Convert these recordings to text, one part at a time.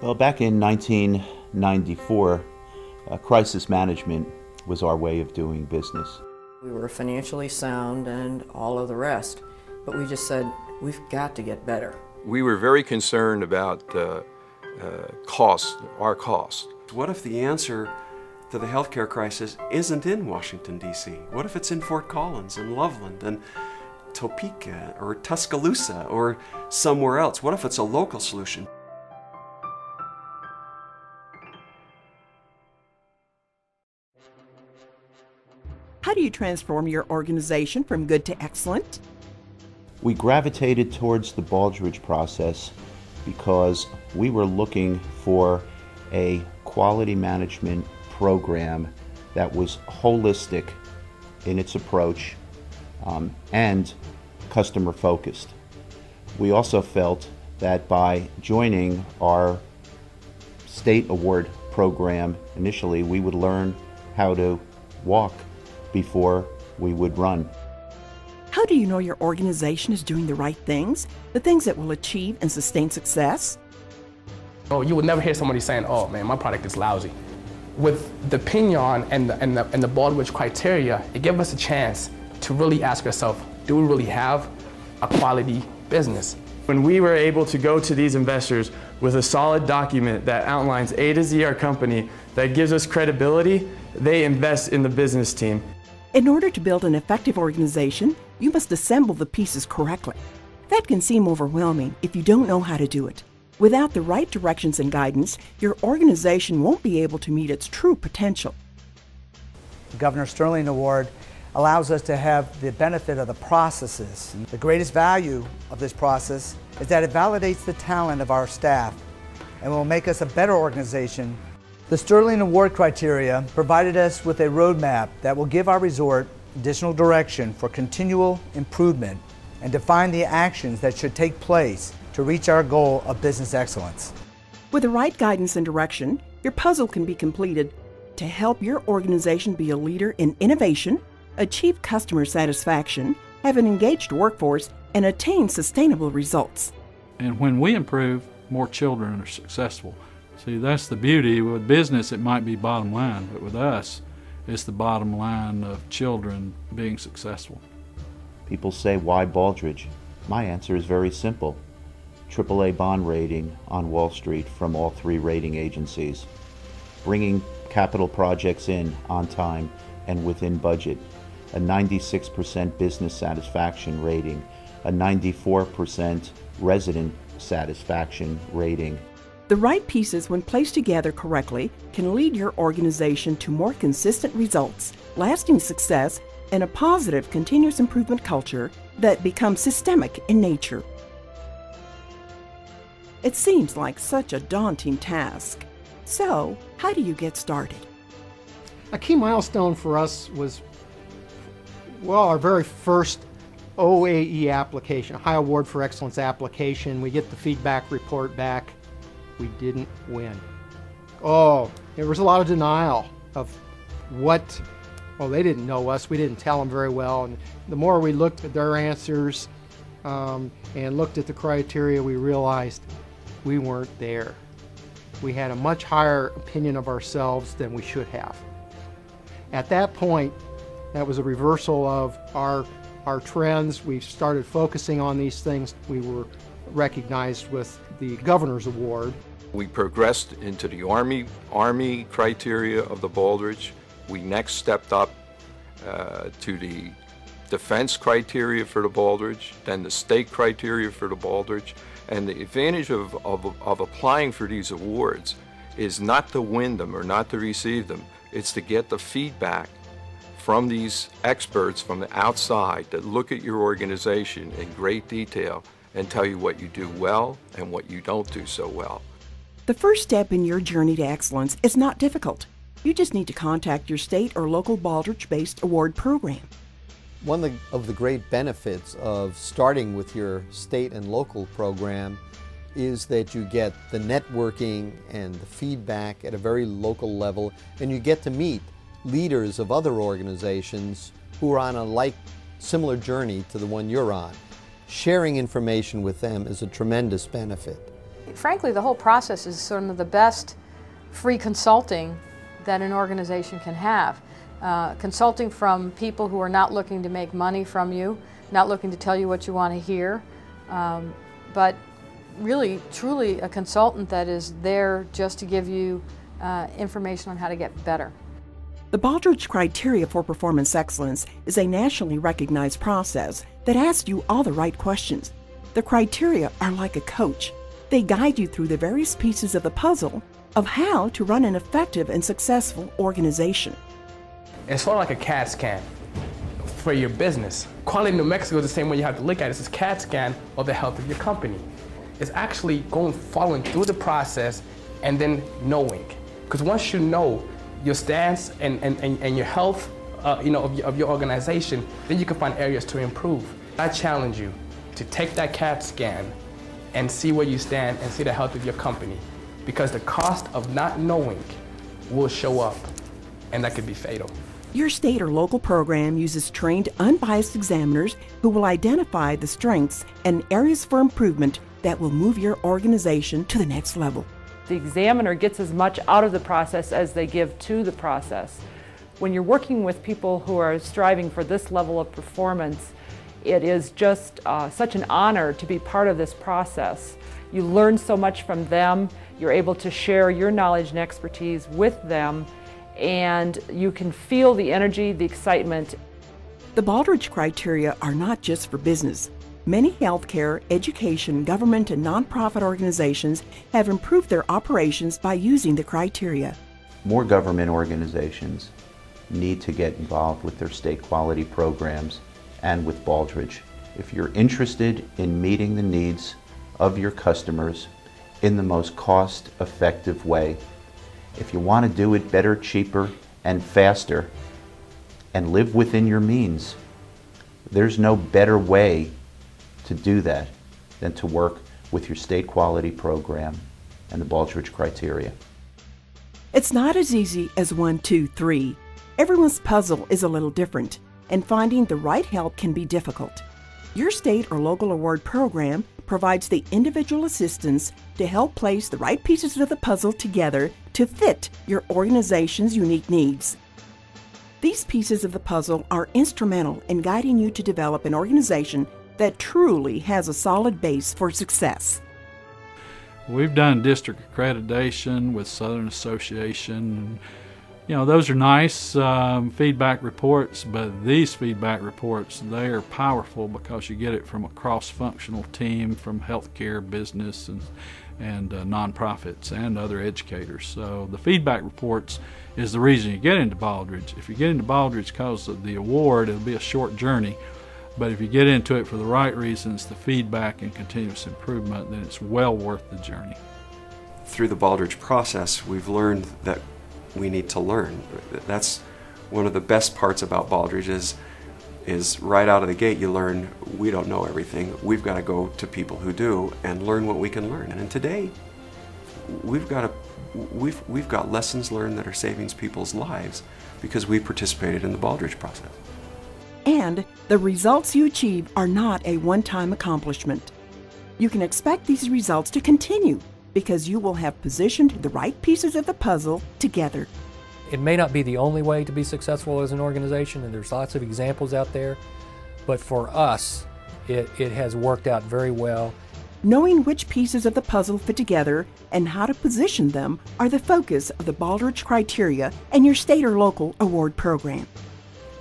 Well, back in 1994, crisis management was our way of doing business. We were financially sound and all of the rest, but we just said, we've got to get better. We were very concerned about cost, our cost. What if the answer to the healthcare crisis isn't in Washington, D.C.? What if it's in Fort Collins and Loveland and Topeka or Tuscaloosa or somewhere else? What if it's a local solution? How do you transform your organization from good to excellent? We gravitated towards the Baldrige process because we were looking for a quality management program that was holistic in its approach and customer focused. We also felt that by joining our state award program initially, we would learn how to walk before we would run. How do you know your organization is doing the right things, the things that will achieve and sustain success? Oh, you would never hear somebody saying, oh man, my product is lousy. With the Pinion and the Baldrige criteria, it gave us a chance to really ask ourselves, do we really have a quality business? When we were able to go to these investors with a solid document that outlines A to Z our company, that gives us credibility, they invest in the business team. In order to build an effective organization, you must assemble the pieces correctly. That can seem overwhelming if you don't know how to do it. Without the right directions and guidance, your organization won't be able to meet its true potential. The Governor Sterling Award allows us to have the benefit of the processes. The greatest value of this process is that it validates the talent of our staff and will make us a better organization. The Sterling Award criteria provided us with a roadmap that will give our resort additional direction for continual improvement and define the actions that should take place to reach our goal of business excellence. With the right guidance and direction, your puzzle can be completed to help your organization be a leader in innovation, achieve customer satisfaction, have an engaged workforce, and attain sustainable results. And when we improve, more children are successful. See, that's the beauty. With business, it might be bottom line, but with us, it's the bottom line of children being successful. People say, why Baldrige? My answer is very simple. AAA bond rating on Wall Street from all three rating agencies. Bringing capital projects in on time and within budget. A 96% business satisfaction rating. A 94% resident satisfaction rating. The right pieces, when placed together correctly, can lead your organization to more consistent results, lasting success, and a positive continuous improvement culture that becomes systemic in nature. It seems like such a daunting task. So, how do you get started? A key milestone for us was, well, our very first OAE application, Ohio Award for Excellence application. We get the feedback report back. We didn't win. Oh, there was a lot of denial of what, well, they didn't know us. We didn't tell them very well. And the more we looked at their answers and looked at the criteria, we realized we weren't there. We had a much higher opinion of ourselves than we should have. At that point, that was a reversal of our trends. We started focusing on these things. We were recognized with the Governor's Award. We progressed into the Army criteria of the Baldrige. We next stepped up to the defense criteria for the Baldrige, then the state criteria for the Baldrige. And the advantage of applying for these awards is not to win them or not to receive them. It's to get the feedback from these experts from the outside that look at your organization in great detail and tell you what you do well and what you don't do so well. The first step in your journey to excellence is not difficult. You just need to contact your state or local Baldrige-based award program. One of the great benefits of starting with your state and local program is that you get the networking and the feedback at a very local level, and you get to meet leaders of other organizations who are on a similar journey to the one you're on. Sharing information with them is a tremendous benefit. frankly, the whole process is sort of the best free consulting that an organization can have. Consulting from people who are not looking to make money from you, not looking to tell you what you want to hear, but really, truly a consultant that is there just to give you information on how to get better. The Baldrige Criteria for Performance Excellence is a nationally recognized process that asks you all the right questions. The criteria are like a coach. They guide you through the various pieces of the puzzle of how to run an effective and successful organization. It's sort of like a CAT scan for your business. Quality New Mexico is the same way you have to look at it. It's a CAT scan of the health of your company. It's actually following through the process and then knowing. Because once you know your stance and your health of your organization, then you can find areas to improve. I challenge you to take that CAT scan and see where you stand and see the health of your company. Because the cost of not knowing will show up, and that could be fatal. Your state or local program uses trained, unbiased examiners who will identify the strengths and areas for improvement that will move your organization to the next level. The examiner gets as much out of the process as they give to the process. When you're working with people who are striving for this level of performance, it is just such an honor to be part of this process. You learn so much from them, you're able to share your knowledge and expertise with them, and you can feel the energy, the excitement. The Baldrige Criteria are not just for business. Many healthcare, education, government, and nonprofit organizations have improved their operations by using the criteria. More government organizations need to get involved with their state quality programs and with Baldrige. If you're interested in meeting the needs of your customers in the most cost-effective way, if you want to do it better, cheaper, and faster, and live within your means, there's no better way to do that than to work with your state quality program and the Baldrige Criteria. It's not as easy as 1, 2, 3. Everyone's puzzle is a little different, and finding the right help can be difficult. Your state or local award program provides the individual assistance to help place the right pieces of the puzzle together to fit your organization's unique needs. These pieces of the puzzle are instrumental in guiding you to develop an organization that truly has a solid base for success. We've done district accreditation with Southern Association. Those are nice feedback reports, but these feedback reports, they are powerful because you get it from a cross-functional team from healthcare, business, and nonprofits and other educators. So the feedback reports is the reason you get into Baldrige. If you get into Baldrige because of the award, it'll be a short journey. But if you get into it for the right reasons, the feedback and continuous improvement, then it's well worth the journey. Through the Baldrige process, we've learned that we need to learn. That's one of the best parts about Baldrige is right out of the gate you learn we don't know everything. We've got to go to people who do and learn what we can learn. And today, we've got lessons learned that are saving people's lives because we participated in the Baldrige process. And the results you achieve are not a one-time accomplishment. You can expect these results to continue because you will have positioned the right pieces of the puzzle together. It may not be the only way to be successful as an organization, and there's lots of examples out there, but for us, it has worked out very well. Knowing which pieces of the puzzle fit together and how to position them are the focus of the Baldrige Criteria and your state or local award program.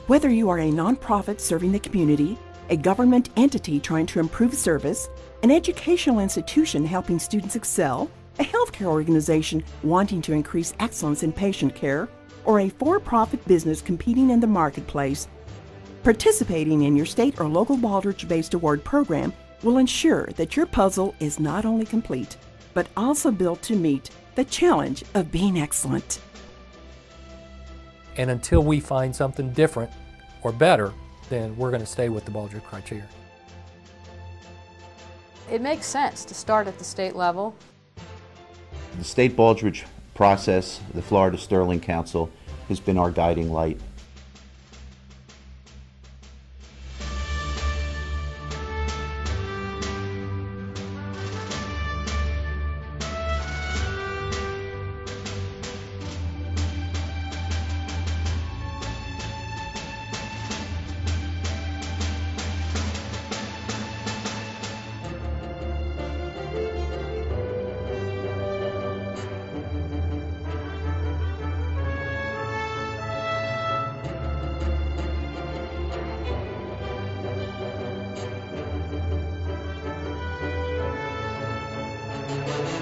Whether you are a nonprofit serving the community, a government entity trying to improve service, an educational institution helping students excel, a healthcare organization wanting to increase excellence in patient care, or a for-profit business competing in the marketplace, participating in your state or local Baldrige-based award program will ensure that your puzzle is not only complete, but also built to meet the challenge of being excellent. And until we find something different or better, then we're going to stay with the Baldrige Criteria. It makes sense to start at the state level. The state Baldrige process, the Florida Sterling Council, has been our guiding light. Bye.